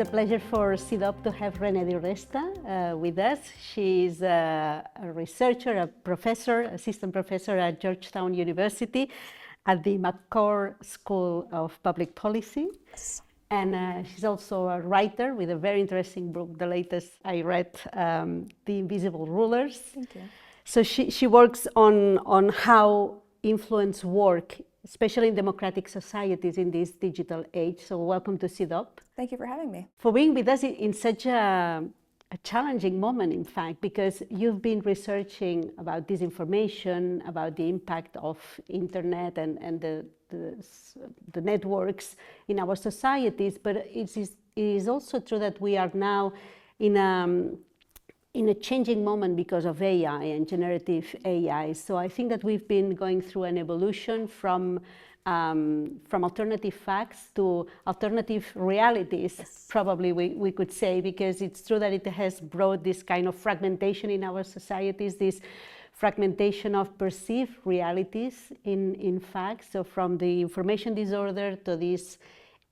a pleasure for CIDOB to have Renée DiResta with us. She's a researcher, a professor, assistant professor at Georgetown University at the McCourt School of Public Policy. Yes. And she's also a writer with a very interesting book, the latest I read, The Invisible Rulers. Thank you. So she works on how influence work, especially in democratic societies in this digital age. So welcome to CIDOB. Thank you for having me. For being with us in such a challenging moment, in fact, because you've been researching about disinformation, about the impact of internet and the networks in our societies, but it is also true that we are now in a changing moment because of AI and generative AI. So I think that we've been going through an evolution from alternative facts to alternative realities, yes. Probably we could say, because it's true that it has brought this kind of fragmentation in our societies, this fragmentation of perceived realities in facts. So from the information disorder to this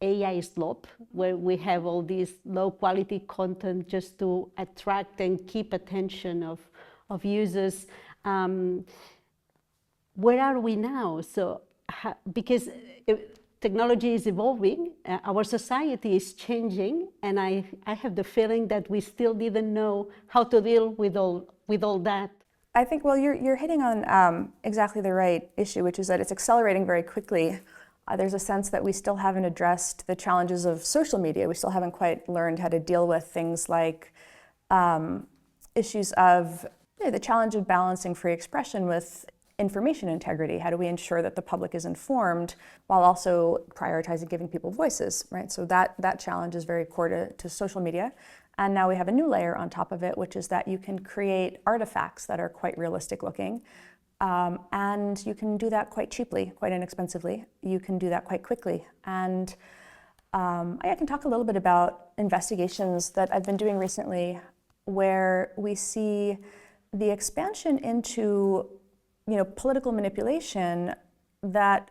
AI slop, where we have all this low quality content just to attract and keep attention of users. Where are we now? So, because technology is evolving, our society is changing, and I have the feeling that we still didn't know how to deal with all that. I think, well, you're hitting on exactly the right issue, which is that it's accelerating very quickly. There's a sense that we still haven't addressed the challenges of social media. We still haven't quite learned how to deal with things like issues of the challenge of balancing free expression with information integrity. How do we ensure that the public is informed while also prioritizing giving people voices, right? So that challenge is very core to social media. And now we have a new layer on top of it, which is that you can create artifacts that are quite realistic looking. And you can do that quite cheaply, quite inexpensively. You can do that quite quickly. And I can talk a little bit about investigations that I've been doing recently where we see the expansion into political manipulation that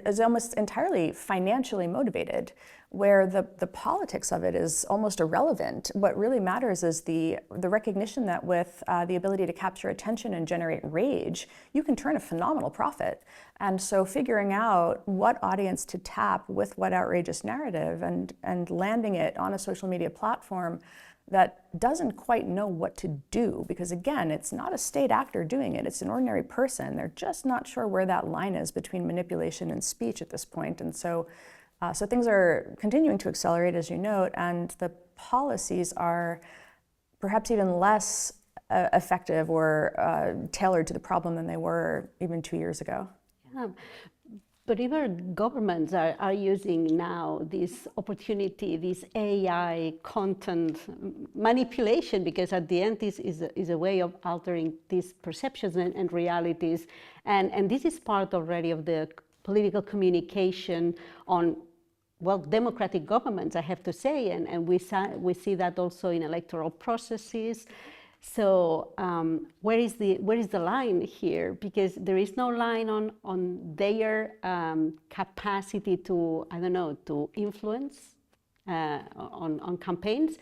is almost entirely financially motivated, where the politics of it is almost irrelevant. What really matters is the recognition that with the ability to capture attention and generate rage, you can turn a phenomenal profit. And so figuring out what audience to tap with what outrageous narrative and landing it on a social media platform that doesn't quite know what to do, because again, it's not a state actor doing it, it's an ordinary person. They're just not sure where that line is between manipulation and speech at this point. And so things are continuing to accelerate, as you note, and the policies are perhaps even less effective or tailored to the problem than they were even 2 years ago. Yeah. But even governments are using now this opportunity, this AI content manipulation, because at the end this is a way of altering these perceptions and realities. And this is part already of the political communication on, well, democratic governments, I have to say, and we see that also in electoral processes. So where is the line here? Because there is no line on their capacity to, I don't know, to influence on campaigns.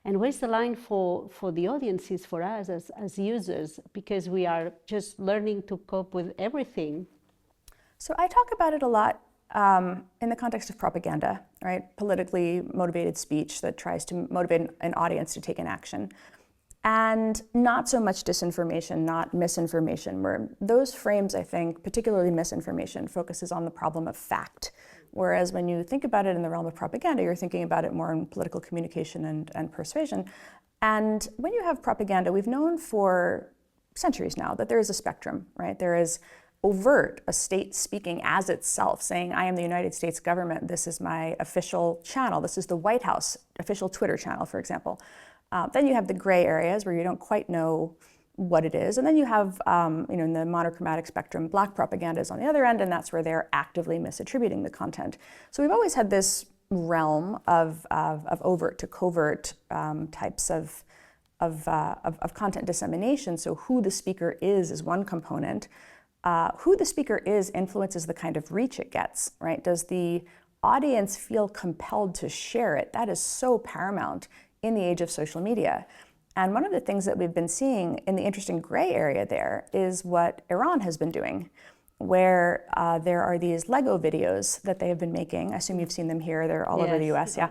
And where's the line for the audiences, for us as users? Because we are just learning to cope with everything. So I talk about it a lot in the context of propaganda, right? Politically motivated speech that tries to motivate an audience to take an action. And not so much disinformation, not misinformation, where those frames, I think, particularly misinformation, focuses on the problem of fact. Whereas when you think about it in the realm of propaganda, you're thinking about it more in political communication and persuasion. And when you have propaganda, we've known for centuries now that there is a spectrum, right? There is overt, a state speaking as itself, saying, I am the United States government, this is my official channel, this is the White House official Twitter channel, for example. Then you have the gray areas where you don't quite know what it is. And then you have, in the monochromatic spectrum, black propaganda is on the other end, and that's where they're actively misattributing the content. So we've always had this realm of overt to covert types of content dissemination. So who the speaker is one component. Who the speaker is influences the kind of reach it gets, right? Does the audience feel compelled to share it. That is so paramount in the age of social media. And one of the things that we've been seeing in the interesting gray area there is what Iran has been doing, where there are these Lego videos that they have been making. I assume you've seen them here. They're all over the US, yeah.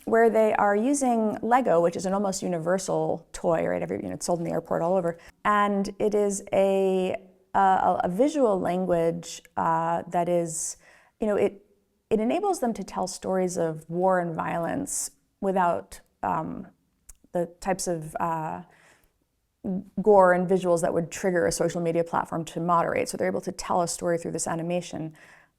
Where they are using Lego, which is an almost universal toy, right? It's sold in the airport all over. And it is a visual language that is, it enables them to tell stories of war and violence without the types of gore and visuals that would trigger a social media platform to moderate. So they're able to tell a story through this animation.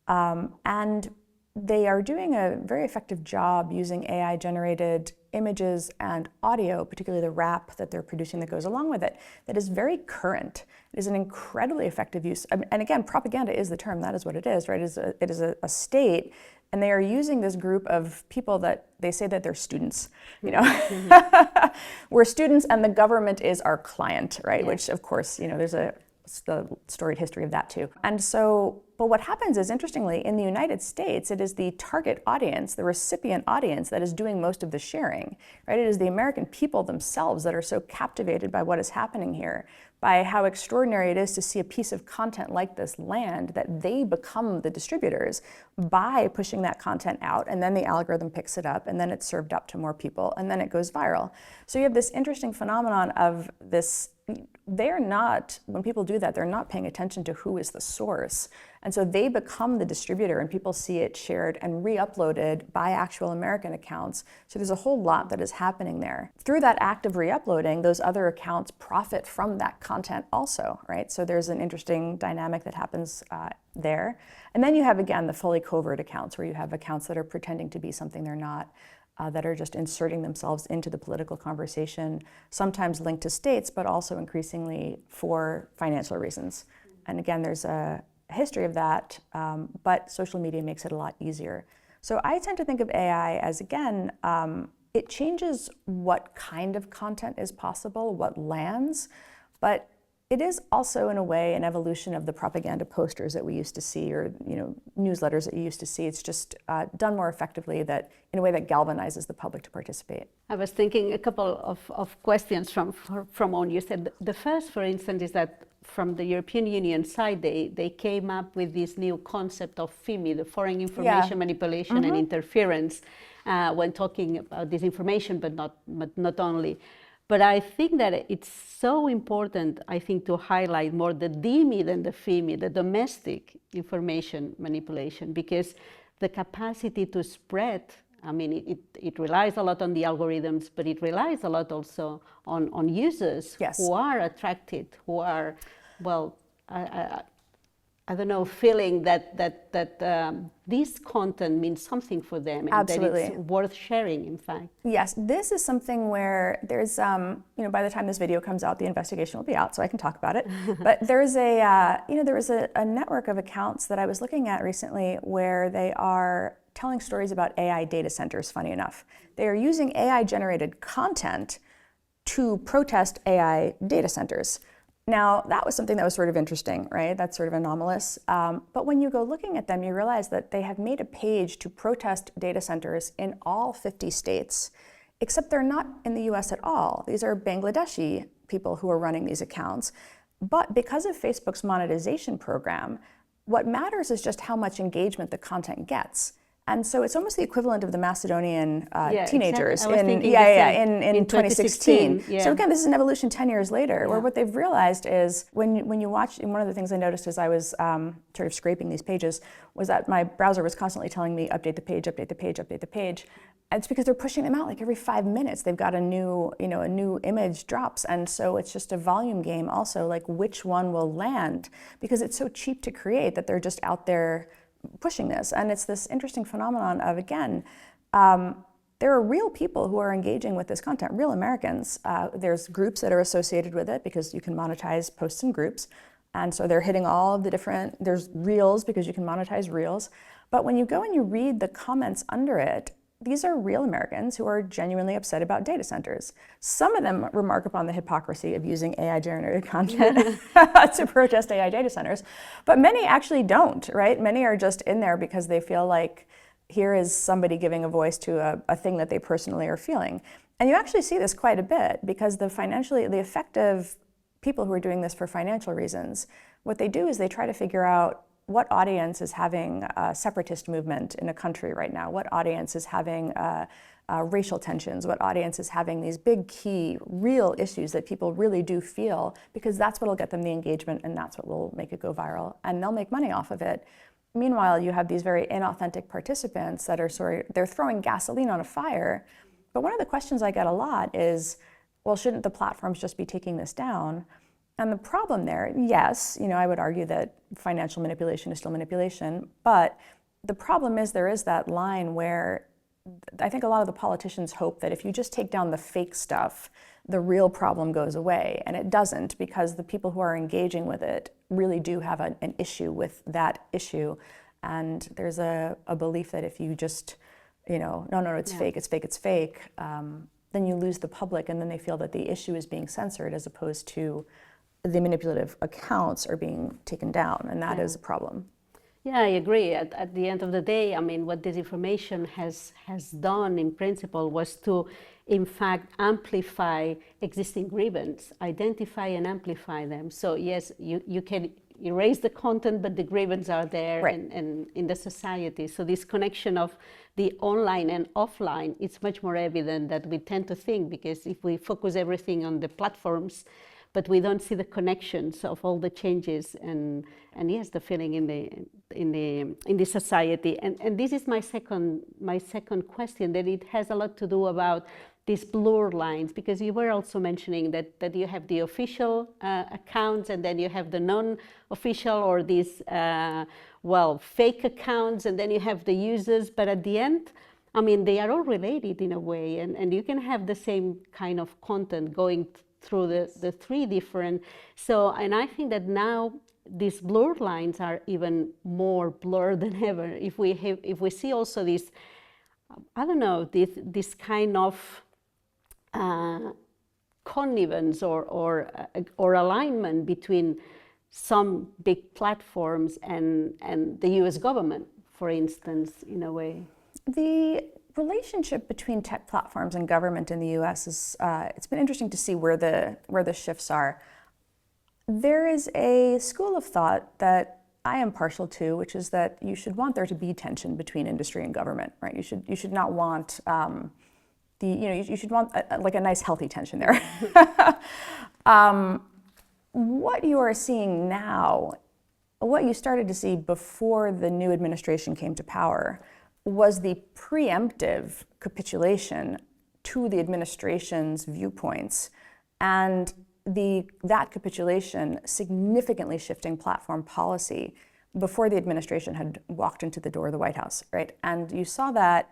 And they are doing a very effective job using AI-generated images and audio, particularly the rap that they're producing that goes along with it, that is very current. It is an incredibly effective use. And again, propaganda is the term. That is what it is, right? It is a state, and they are using this group of people that they say that they're students. We're students, and the government is our client, right? Yeah. Which, of course, there's the storied history of that too. And so, but what happens is, interestingly, in the United States, it is the target audience, the recipient audience, that is doing most of the sharing, right? It is the American people themselves that are so captivated by what is happening here, by how extraordinary it is to see a piece of content like this land, that they become the distributors by pushing that content out, and then the algorithm picks it up, and then it's served up to more people, and then it goes viral. So you have this interesting phenomenon of this. They're not, when people do that, they're not paying attention to who is the source. And so they become the distributor, and people see it shared and re-uploaded by actual American accounts. So there's a whole lot that is happening there. Through that act of re-uploading, those other accounts profit from that content also, right? So there's an interesting dynamic that happens there. And then you have, again, the fully covert accounts, where you have accounts that are pretending to be something they're not. That are just inserting themselves into the political conversation, sometimes linked to states, but also increasingly for financial reasons. And again, there's a history of that, but social media makes it a lot easier. So I tend to think of AI as, again, it changes what kind of content is possible, what lands, but it is also, in a way, an evolution of the propaganda posters that we used to see, or newsletters that you used to see. It's just done more effectively, that in a way that galvanizes the public to participate. I was thinking a couple of questions from on. You said the first, for instance, is that from the European Union side, they came up with this new concept of FIMI, the foreign information manipulation and interference, when talking about disinformation, but not only. But I think that it's so important, to highlight more the DIMI than the FIMI, the domestic information manipulation, because the capacity to spread, it relies a lot on the algorithms, but it relies a lot also on users who are attracted, who are, feeling that this content means something for them, and Absolutely. That it's worth sharing, in fact. Yes, this is something where there's, by the time this video comes out, the investigation will be out, so I can talk about it. But there's there was a network of accounts that I was looking at recently where they are telling stories about AI data centers, funny enough. They are using AI-generated content to protest AI data centers. Now, that was something that was sort of interesting, right? That's sort of anomalous. But when you go looking at them, you realize that they have made a page to protest data centers in all 50 states, except they're not in the US at all. These are Bangladeshi people who are running these accounts. But because of Facebook's monetization program, what matters is just how much engagement the content gets. And so it's almost the equivalent of the Macedonian teenagers in 2016. Yeah. So again, this is an evolution 10 years later, where what they've realized is when you watch, and one of the things I noticed as I was sort of scraping these pages was that my browser was constantly telling me, update the page, update the page, update the page. And it's because they're pushing them out like every 5 minutes. They've got a new image drops. And so it's just a volume game also, like which one will land, because it's so cheap to create that they're just out there pushing this. And it's this interesting phenomenon of, again, there are real people who are engaging with this content, real Americans. There's groups that are associated with it because you can monetize posts in groups. And so they're hitting all of the different, there's reels because you can monetize reels. But when you go and you read the comments under it, these are real Americans who are genuinely upset about data centers. Some of them remark upon the hypocrisy of using AI-generated content to protest AI data centers, but many actually don't, right? Many are just in there because they feel like here is somebody giving a voice to a thing that they personally are feeling. And you actually see this quite a bit because the effective people who are doing this for financial reasons, what they do is they try to figure out what audience is having a separatist movement in a country right now, what audience is having racial tensions, what audience is having these big key real issues that people really do feel, because that's what will get them the engagement and that's what will make it go viral, and they'll make money off of it. Meanwhile, you have these very inauthentic participants that are they're throwing gasoline on a fire. But one of the questions I get a lot is, well, shouldn't the platforms just be taking this down? And the problem there, yes, I would argue that financial manipulation is still manipulation, but the problem is there is that line where I think a lot of the politicians hope that if you just take down the fake stuff, the real problem goes away, and it doesn't, because the people who are engaging with it really do have an issue with that issue, and there's a belief that if you just, no, it's fake, it's fake, it's fake, then you lose the public, and then they feel that the issue is being censored as opposed to the manipulative accounts are being taken down, and that is a problem. Yeah, I agree. At the end of the day, what disinformation has done in principle was to, in fact, amplify existing grievances, identify and amplify them. So yes, you can erase the content, but the grievances are there, right, and in the society. So this connection of the online and offline, it's much more evident than we tend to think, because if we focus everything on the platforms, but we don't see the connections of all the changes and yes, the feeling in the society. And this is my second question, that it has a lot to do about these blurred lines, because you were also mentioning that you have the official accounts, and then you have the non-official, or these fake accounts, and then you have the users. But at the end, they are all related in a way, and you can have the same kind of content going through the three different. And I think that now these blurred lines are even more blurred than ever. If we see also this, this kind of connivance or alignment between some big platforms and the US government, for instance, in a way. The relationship between tech platforms and government in the US is, it's been interesting to see where the shifts are. There is a school of thought that I am partial to, which is that you should want there to be tension between industry and government, right? You should not want you should want a nice healthy tension there. What you are seeing now, what you started to see before the new administration came to power, was the preemptive capitulation to the administration's viewpoints, and that capitulation significantly shifting platform policy before the administration had walked into the door of the White House, right? And you saw that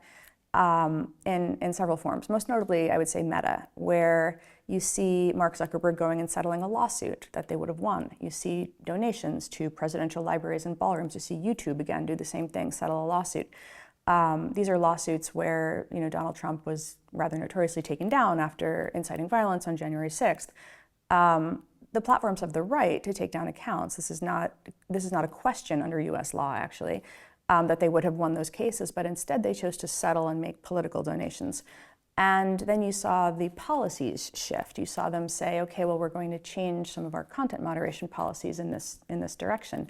in several forms, most notably, I would say, Meta, where you see Mark Zuckerberg going and settling a lawsuit that they would have won. You see donations to presidential libraries and ballrooms. You see YouTube, again, do the same thing, settle a lawsuit. These are lawsuits where Donald Trump was rather notoriously taken down after inciting violence on January 6th. The platforms have the right to take down accounts. This is not a question under U.S. law, actually, that they would have won those cases, but instead they chose to settle and make political donations. And then you saw the policies shift. You saw them say, okay, well, we're going to change some of our content moderation policies in this direction.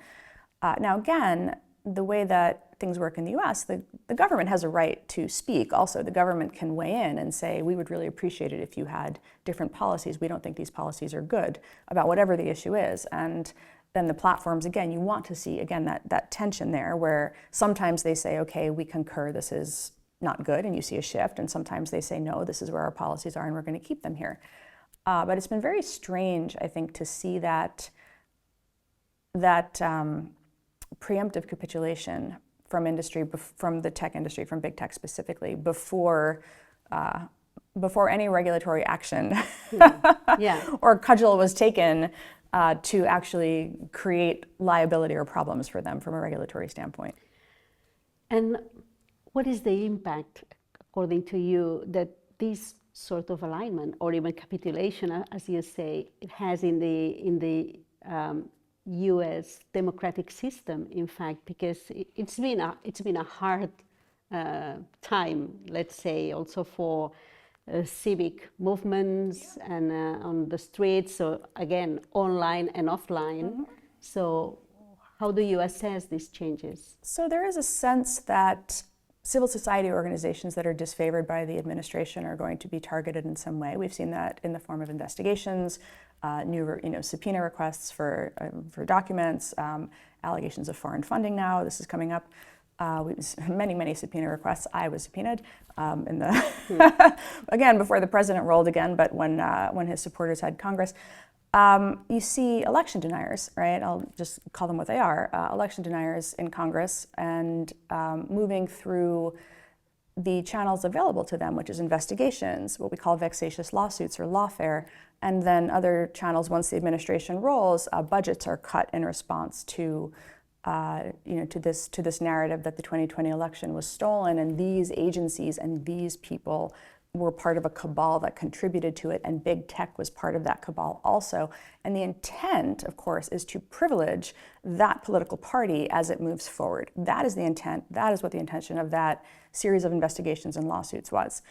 Now, again, the way that things work in the US, the government has a right to speak. Also, the government can weigh in and say, we would really appreciate it if you had different policies. We don't think these policies are good, about whatever the issue is. And then the platforms, again, you want to see, again, that tension there, where sometimes they say, okay, we concur, this is not good, and you see a shift, and sometimes they say, no, this is where our policies are, and we're going to keep them here. But it's been very strange, I think, to see that preemptive capitulation from industry, from the tech industry, from big tech specifically, before any regulatory action or cudgel was taken to actually create liability or problems for them from a regulatory standpoint. And what is the impact according to you, that this sort of alignment or even capitulation, as you say, it has in the U.S. democratic system, in fact, because it's been a hard time, let's say, also for civic movements and on the streets. So again, online and offline. So how do you assess these changes? So there is a sense that civil society organizations that are disfavored by the administration are going to be targeted in some way. We've seen that in the form of investigations, new subpoena requests for documents, allegations of foreign funding now. This is coming up. Many subpoena requests. I was subpoenaed again before the president rolled again, but when his supporters had Congress. You see election deniers, right? I'll just call them what they are, election deniers in Congress, and moving through the channels available to them, which is investigations, what we call vexatious lawsuits or lawfare, and then other channels, once the administration rolls, budgets are cut in response to to this narrative that the 2020 election was stolen, and these agencies and these people were part of a cabal that contributed to it, and big tech was part of that cabal also. And the intent, of course, is to privilege that political party as it moves forward. That is the intent. That is what the intention of that series of investigations and lawsuits was.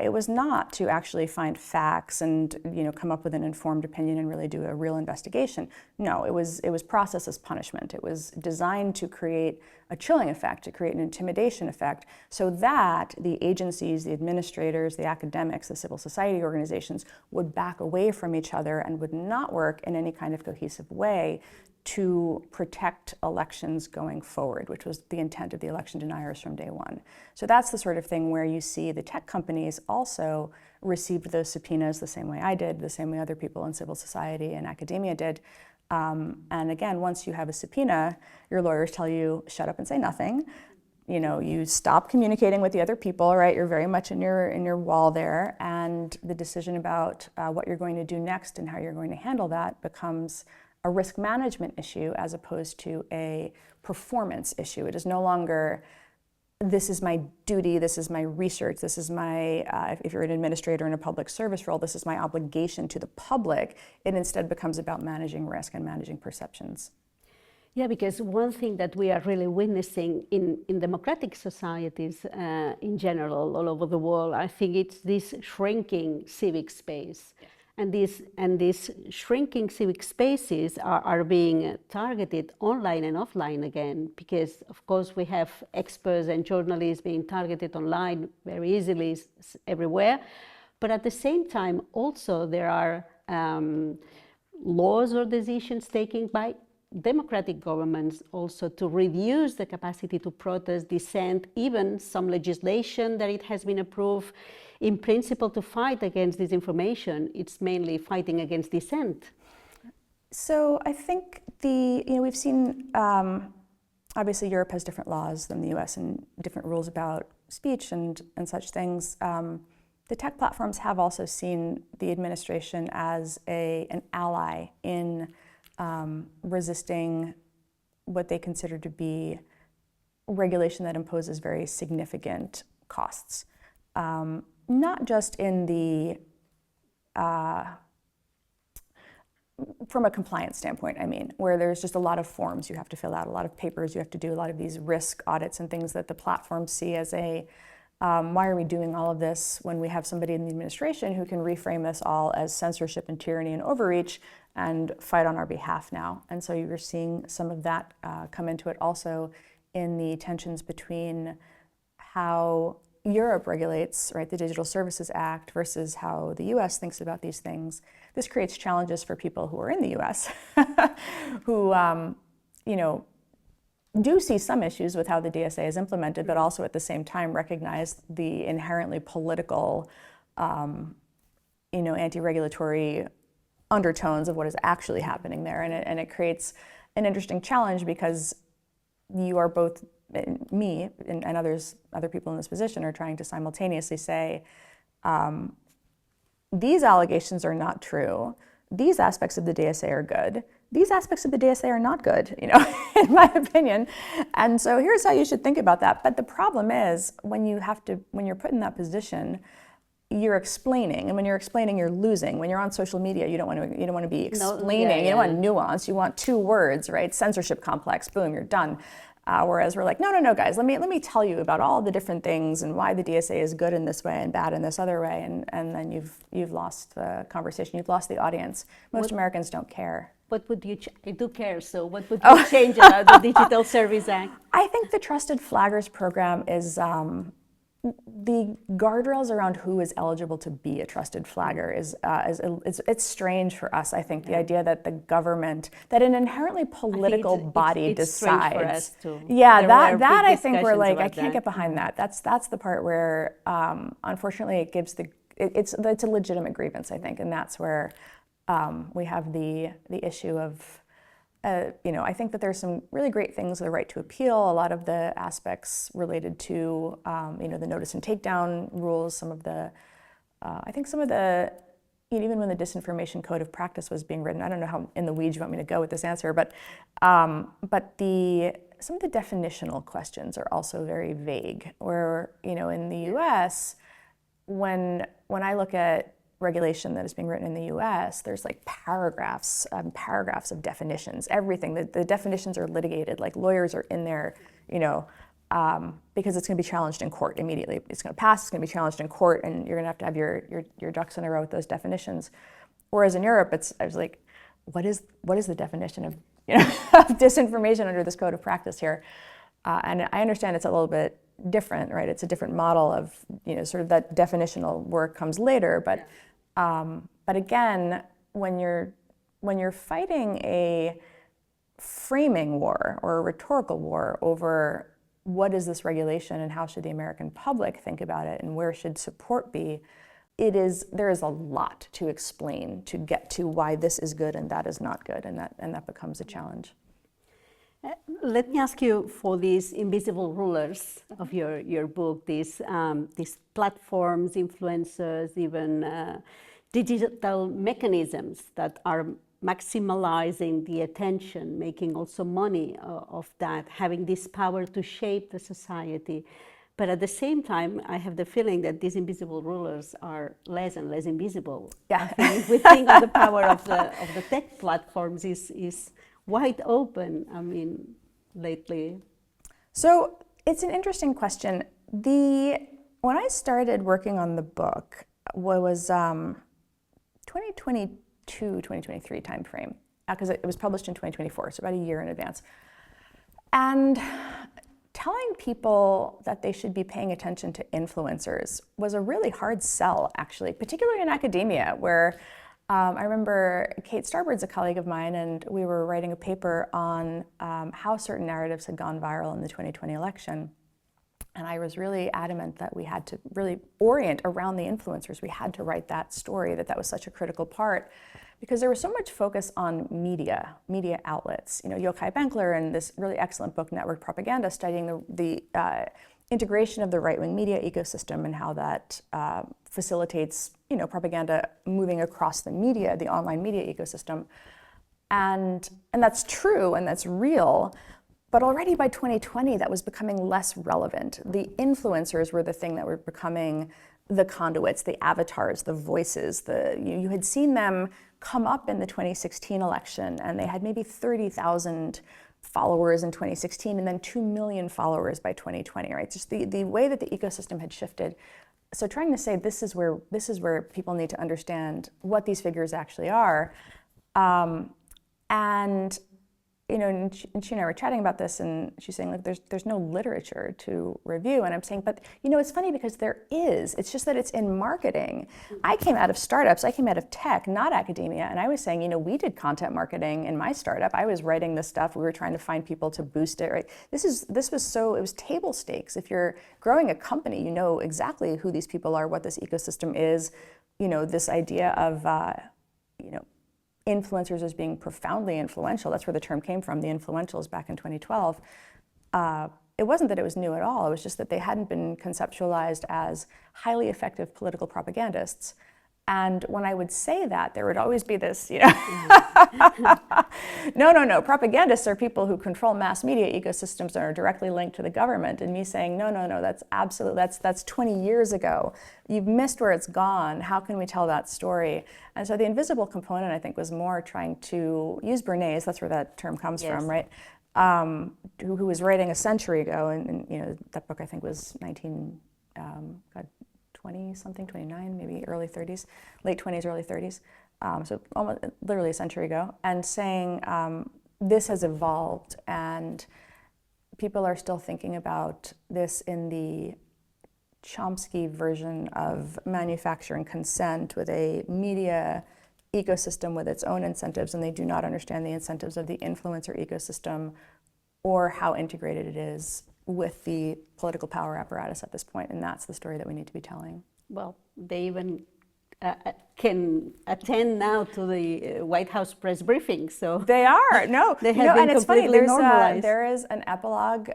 It was not to actually find facts and come up with an informed opinion and really do a real investigation. No, it was process as punishment. It was designed to create a chilling effect, to create an intimidation effect, so that the agencies, the administrators, the academics, the civil society organizations would back away from each other and would not work in any kind of cohesive way to protect elections going forward, which was the intent of the election deniers from day one. So that's the sort of thing where you see the tech companies also received those subpoenas the same way I did, the same way other people in civil society and academia did. And again, once you have a subpoena, your lawyers tell you, shut up and say nothing. You stop communicating with the other people, right? You're very much in your wall there, and the decision about what you're going to do next and how you're going to handle that becomes a risk management issue as opposed to a performance issue. It is no longer, this is my duty, this is my research, this is my, if you're an administrator in a public service role, this is my obligation to the public. It instead becomes about managing risk and managing perceptions. Yeah, because one thing that we are really witnessing in democratic societies in general, all over the world, I think it's this shrinking civic space. And these shrinking civic spaces are being targeted online and offline again, because of course we have experts and journalists being targeted online very easily everywhere. But at the same time, also there are laws or decisions taken by democratic governments also to reduce the capacity to protest, dissent, even some legislation that it has been approved in principle to fight against disinformation. It's mainly fighting against dissent. So I think we've seen, obviously Europe has different laws than the US and different rules about speech and such things. The tech platforms have also seen the administration as an ally in resisting what they consider to be regulation that imposes very significant costs. Not just in the, from a compliance standpoint, I mean, where there's just a lot of forms you have to fill out, a lot of papers you have to do, a lot of these risk audits and things that the platforms see as why are we doing all of this when we have somebody in the administration who can reframe this all as censorship and tyranny and overreach and fight on our behalf now. And so you're seeing some of that come into it also in the tensions between how Europe regulates, right, the Digital Services Act versus how the US thinks about these things. This creates challenges for people who are in the US who, do see some issues with how the DSA is implemented, but also at the same time recognize the inherently political, anti-regulatory undertones of what is actually happening there. And it creates an interesting challenge because you are both, me and other people in this position are trying to simultaneously say, these allegations are not true. These aspects of the DSA are good. these aspects of the DSA are not good, in my opinion. And so here's how you should think about that. But the problem is when you're put in that position, you're explaining, and when you're explaining, you're losing. When you're on social media, you don't want to be explaining. You don't want nuance. You want 2 words, right? Censorship complex. Boom, you're done. Whereas we're like, no, guys. Let me tell you about all the different things and why the DSA is good in this way and bad in this other way. And then you've lost the conversation. You've lost the audience. Most Americans don't care. What would you? I do care. So what would you change about the Digital Service Act? I think the Trusted Flaggers program is. The guardrails around who is eligible to be a trusted flagger it's strange for us. I think the idea that the government, that an inherently political body decides. For us too. Yeah, that I think we're like, I can't get behind that. That's the part where, unfortunately, it gives it's a legitimate grievance, I think, and that's where we have the issue of. I think that there's some really great things, the right to appeal, a lot of the aspects related to, the notice and takedown rules, some of the, even when the disinformation code of practice was being written, I don't know how in the weeds you want me to go with this answer, but some of the definitional questions are also very vague, where, in the US, when I look at regulation that is being written in the US, there's like paragraphs of definitions, everything. The definitions are litigated, like lawyers are in there, because it's going to be challenged in court immediately. It's going to pass, it's going to be challenged in court, and you're going to have your ducks in a row with those definitions. Whereas in Europe, I was like, what is the definition of, of disinformation under this code of practice here? And I understand it's a little bit different, right? It's a different model of, sort of that definitional work comes later, but again, when you're fighting a framing war or a rhetorical war over what is this regulation and how should the American public think about it and where should support be, there is a lot to explain to get to why this is good and that is not good, and that becomes a challenge. Let me ask you, for these invisible rulers of your book, these platforms, influencers, even digital mechanisms that are maximizing the attention, making also money of that, having this power to shape the society. But at the same time, I have the feeling that these invisible rulers are less and less invisible. Yeah. I think if we think of the power of the tech platforms is wide open, lately. So it's an interesting question. When I started working on the book was 2022, 2023 timeframe, because it was published in 2024, so about a year in advance. And telling people that they should be paying attention to influencers was a really hard sell, actually, particularly in academia, where I remember Kate Starbard's a colleague of mine, and we were writing a paper on how certain narratives had gone viral in the 2020 election. And I was really adamant that we had to really orient around the influencers. We had to write that story, that was such a critical part, because there was so much focus on media outlets. Yochai Benkler and this really excellent book, Network Propaganda, studying the integration of the right-wing media ecosystem and how that facilitates, propaganda moving across the online media ecosystem. And that's true and that's real. But already by 2020, that was becoming less relevant. The influencers were the thing that were becoming the conduits, the avatars, the voices. You had seen them come up in the 2016 election, and they had maybe 30,000 followers in 2016, and then 2 million followers by 2020. Right? Just the way that the ecosystem had shifted. So trying to say this is where people need to understand what these figures actually are, and and she and I were chatting about this, and she's saying, look, there's no literature to review, and I'm saying, but it's funny because there is. It's just that it's in marketing. I came out of startups, I came out of tech, not academia, and I was saying, we did content marketing in my startup. I was writing this stuff. We were trying to find people to boost it. Right? It was table stakes. If you're growing a company, you know exactly who these people are, what this ecosystem is. This idea of influencers as being profoundly influential. That's where the term came from, the influentials back in 2012. It wasn't that it was new at all. It was just that they hadn't been conceptualized as highly effective political propagandists. And when I would say that, there would always be this, no, propagandists are people who control mass media ecosystems and are directly linked to the government. And me saying, no, that's that's 20 years ago. You've missed where it's gone. How can we tell that story? And so the invisible component, I think, was more trying to use Bernays, that's where that term comes from, right? Who was writing a century ago, and that book I think was 20-something, 29, maybe early 30s, late 20s, early 30s, so almost literally a century ago, and saying this has evolved and people are still thinking about this in the Chomsky version of manufacturing consent with a media ecosystem with its own incentives, and they do not understand the incentives of the influencer ecosystem or how integrated it is with the political power apparatus at this point, and that's the story that we need to be telling. Well, they even can attend now to the White House press briefing, so they are. No, they have been and it's funny. normalized. There is an epilogue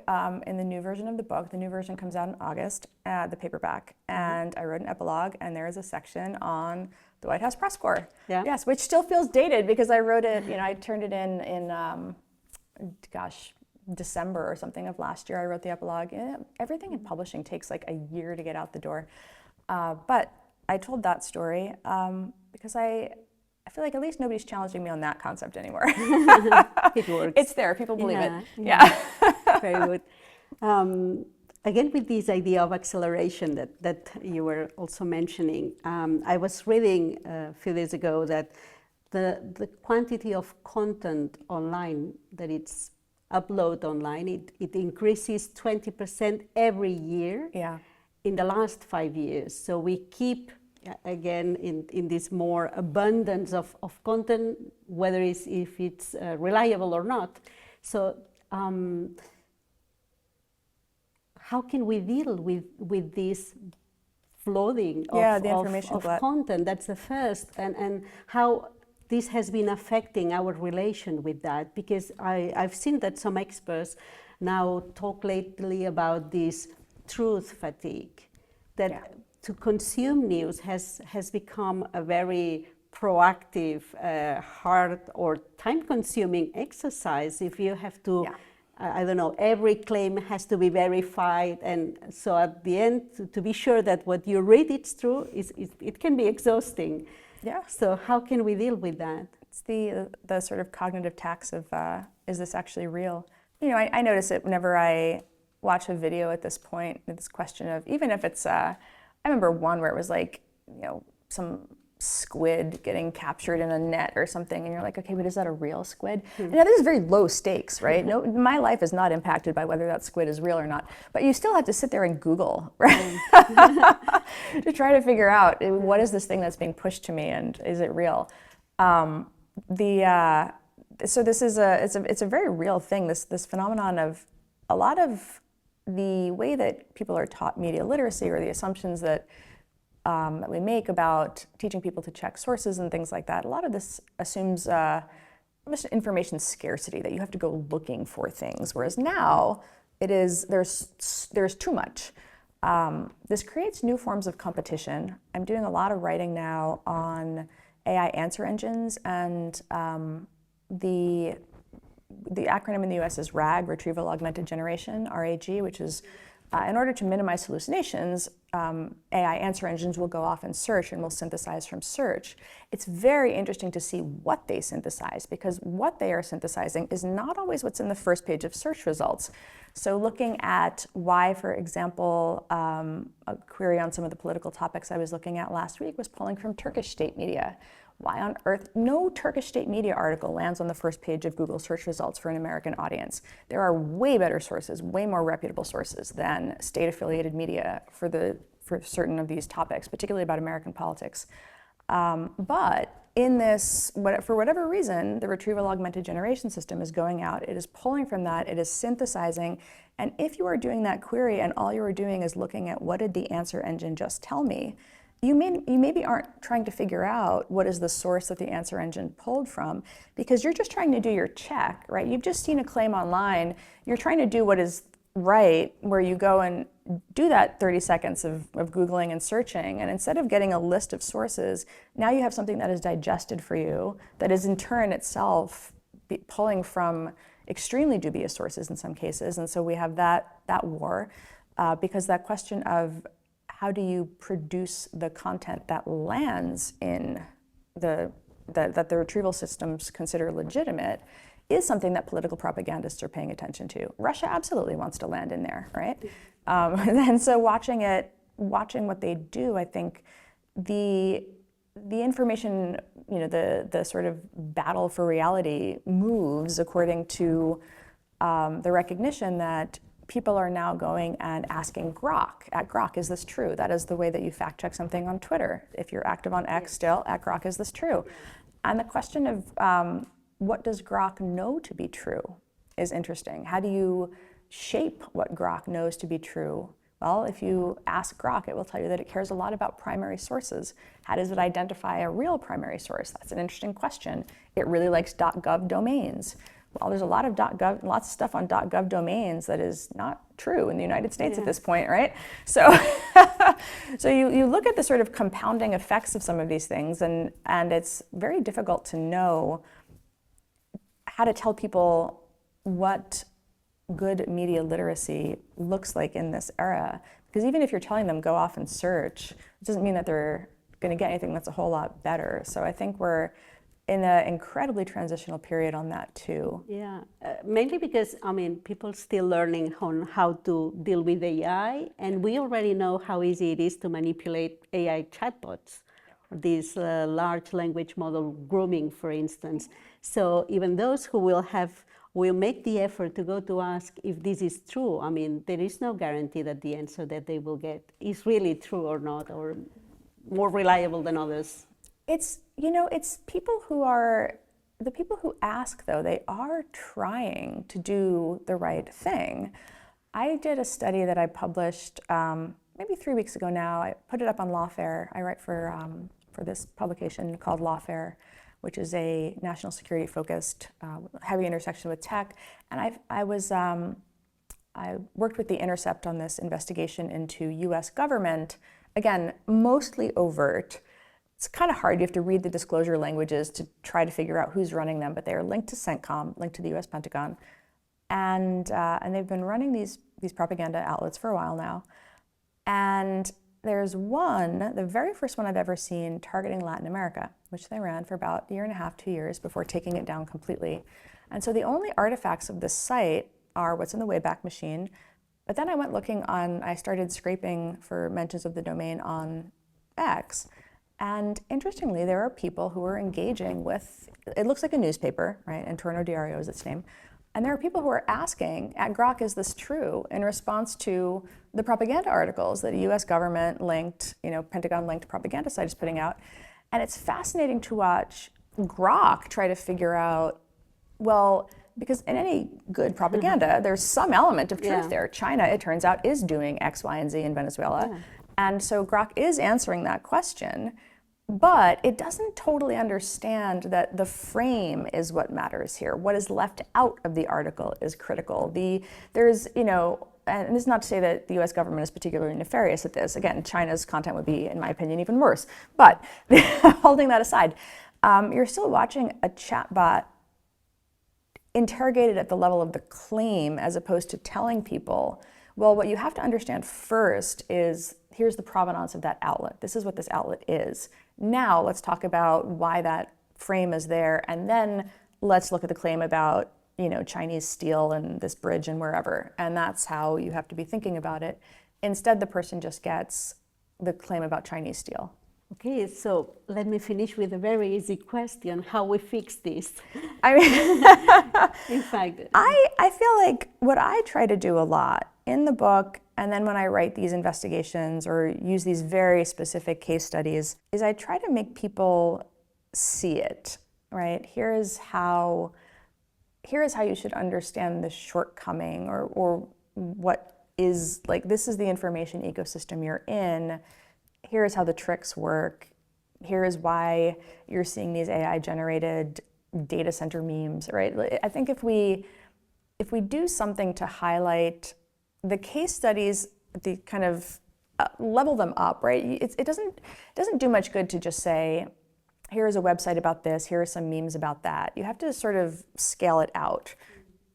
in the new version of the book. The new version comes out in August, the paperback, and I wrote an epilogue, and there is a section on the White House press corps. Yeah. Yes, which still feels dated because I wrote it. I turned it in December or something of last year. I wrote the epilogue. Everything in publishing takes like a year to get out the door. But I told that story because I feel like at least nobody's challenging me on that concept anymore. It works. It's there. People believe it. Yeah. Very good. Again, with this idea of acceleration that you were also mentioning, I was reading a few days ago that the quantity of content online that it's upload online, it increases 20% every year in the last 5 years. So we keep, again, in this more abundance of content, whether if it's reliable or not. So how can we deal with this flooding of content? That's the first, and how this has been affecting our relation with that, because I've seen that some experts now talk lately about this truth fatigue, that to consume news has become a very proactive, hard or time-consuming exercise. If you have to, I don't know, every claim has to be verified, and so at the end, to be sure that what you read is true, it can be exhausting. Yeah. So how can we deal with that? It's the sort of cognitive tax of, is this actually real? I notice it whenever I watch a video at this point, this question of, even if it's, I remember one where it was like, some squid getting captured in a net or something, and you're like, okay, but is that a real squid? Now this is very low stakes, right? No, my life is not impacted by whether that squid is real or not, but you still have to sit there and Google, right? To try to figure out what is this thing that's being pushed to me and is it real? So this is it's a very real thing, this phenomenon of a lot of the way that people are taught media literacy, or the assumptions that we make about teaching people to check sources and things like that. A lot of this assumes information scarcity, that you have to go looking for things, whereas now there's too much. This creates new forms of competition. I'm doing a lot of writing now on AI answer engines, and the acronym in the US is RAG, Retrieval Augmented Generation, RAG, which is in order to minimize hallucinations, AI answer engines will go off and search and will synthesize from search. It's very interesting to see what they synthesize, because what they are synthesizing is not always what's in the first page of search results. So looking at why, for example, a query on some of the political topics I was looking at last week was pulling from Turkish state media. Why on earth? No Turkish state media article lands on the first page of Google search results for an American audience. There are way better sources, way more reputable sources than state-affiliated media for certain of these topics, particularly about American politics. But in this, for whatever reason, the retrieval augmented generation system is going out. It is pulling from that. It is synthesizing. And if you are doing that query and all you are doing is looking at what did the answer engine just tell me, you maybe aren't trying to figure out what is the source that the answer engine pulled from, because you're just trying to do your check, right? You've just seen a claim online. You're trying to do what is right, where you go and do that 30 seconds of Googling and searching, and instead of getting a list of sources, now you have something that is digested for you, that is in turn itself pulling from extremely dubious sources in some cases. And so we have that war, because that question of how do you produce the content that lands in that the retrieval systems consider legitimate is something that political propagandists are paying attention to. Russia absolutely wants to land in there, right? And so watching what they do, I think the information, the sort of battle for reality moves according to the recognition that people are now going and asking Grok, at Grok, is this true? That is the way that you fact check something on Twitter. If you're active on X still, at Grok, is this true? And the question of what does Grok know to be true is interesting. How do you shape what Grok knows to be true? Well, if you ask Grok, it will tell you that it cares a lot about primary sources. How does it identify a real primary source? That's an interesting question. It really likes .gov domains. Well, there's a lot of lots of stuff on .gov domains that is not true in the United States at this point, right? So, so you look at the sort of compounding effects of some of these things, and it's very difficult to know how to tell people what good media literacy looks like in this era. Because even if you're telling them go off and search, it doesn't mean that they're going to get anything that's a whole lot better. So I think we're in an incredibly transitional period on that too. Yeah, mainly because, people still learning on how to deal with AI, and we already know how easy it is to manipulate AI chatbots, this large language model grooming, for instance. So even those who will make the effort to go to ask if this is true, there is no guarantee that the answer that they will get is really true or not, or more reliable than others. It's people who ask, though, they are trying to do the right thing. I did a study that I published maybe 3 weeks ago now. I put it up on Lawfare. I write for this publication called Lawfare, which is a national security focused, heavy intersection with tech. And I worked with The Intercept on this investigation into US government, again, mostly overt. It's kind of hard. You have to read the disclosure languages to try to figure out who's running them, but they are linked to CENTCOM, linked to the US Pentagon. And they've been running these propaganda outlets for a while now. And there's one, the very first one I've ever seen, targeting Latin America, which they ran for about a year and a half, 2 years before taking it down completely. And so the only artifacts of this site are what's in the Wayback Machine. But then I started scraping for mentions of the domain on X. And interestingly, there are people who are engaging with, it looks like a newspaper, right? Entorno Diario is its name. And there are people who are asking, at Grok, is this true? In response to the propaganda articles that a US government linked, Pentagon linked propaganda site is putting out. And it's fascinating to watch Grok try to figure out, well, because in any good propaganda, there's some element of truth there. China, it turns out, is doing X, Y, and Z in Venezuela. Yeah. And so Grok is answering that question. But it doesn't totally understand that the frame is what matters here. What is left out of the article is critical. There's, and this is not to say that the US government is particularly nefarious at this. Again, China's content would be, in my opinion, even worse. But holding that aside, you're still watching a chatbot interrogated at the level of the claim as opposed to telling people, well, what you have to understand first is, here's the provenance of that outlet. This is what this outlet is. Now let's talk about why that frame is there, and then let's look at the claim about, Chinese steel and this bridge and wherever. And that's how you have to be thinking about it. Instead, the person just gets the claim about Chinese steel. Okay, so let me finish with a very easy question: how we fix this? In fact, I feel like what I try to do a lot in the book, and then when I write these investigations or use these very specific case studies, is I try to make people see it, right? Here's how you should understand the shortcoming, or what is, like, this is the information ecosystem you're in. Here's how the tricks work. Here is why you're seeing these AI-generated data center memes, right? I think if we do something to highlight the case studies, the kind of level them up, right? It doesn't do much good to just say, here is a website about this, here are some memes about that. You have to sort of scale it out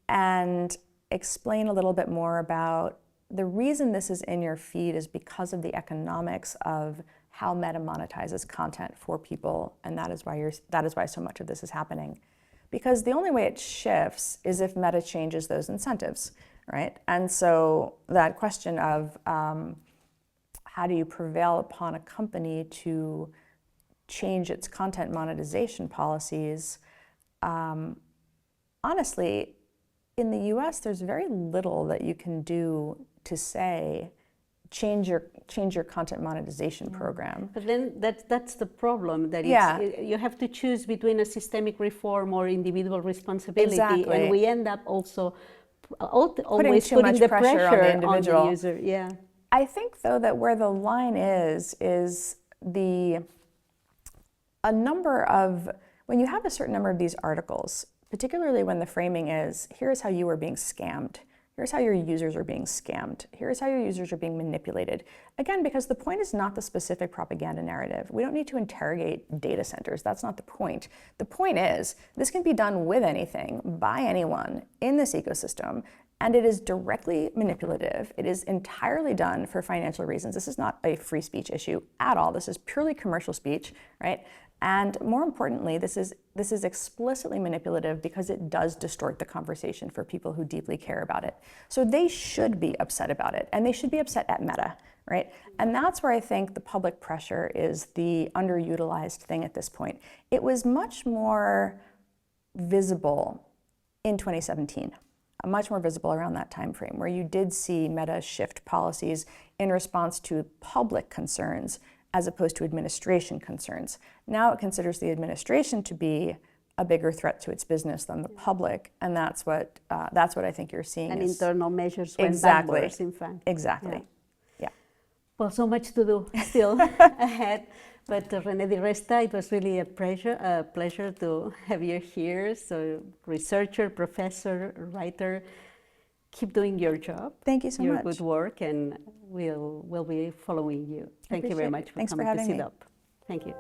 and explain a little bit more about the reason this is in your feed is because of the economics of how Meta monetizes content for people, and that is why so much of this is happening. Because the only way it shifts is if Meta changes those incentives, right? And so that question of how do you prevail upon a company to change its content monetization policies, honestly, in the US, there's very little that you can do to say, change your content monetization program. But then that's the problem, that you have to choose between a systemic reform or individual responsibility. Exactly. And we end up also always putting the pressure on the individual. On the user. Yeah. I think, though, that where the line is a number of, when you have a certain number of these articles, particularly when the framing is, here's how you are being scammed, here's how your users are being scammed, here's how your users are being manipulated. Again, because the point is not the specific propaganda narrative. We don't need to interrogate data centers. That's not the point. The point is, this can be done with anything, by anyone, in this ecosystem, and it is directly manipulative. It is entirely done for financial reasons. This is not a free speech issue at all. This is purely commercial speech, right? And more importantly, this is explicitly manipulative because it does distort the conversation for people who deeply care about it. So they should be upset about it, and they should be upset at Meta, right? And that's where I think the public pressure is the underutilized thing at this point. It was much more visible in 2017, much more visible around that time frame, where you did see Meta shift policies in response to public concerns as opposed to administration concerns. Now it considers the administration to be a bigger threat to its business than the public, and that's what I think you're seeing. And internal measures went exactly backwards, in fact. Exactly. Yeah. Well, so much to do still ahead. But Renée DiResta, it was really a pleasure to have you here. So, researcher, professor, writer, keep doing your job. Thank you so much. Your good work, and we'll be following you. Thank you very much for coming to CIDOB. Thank you.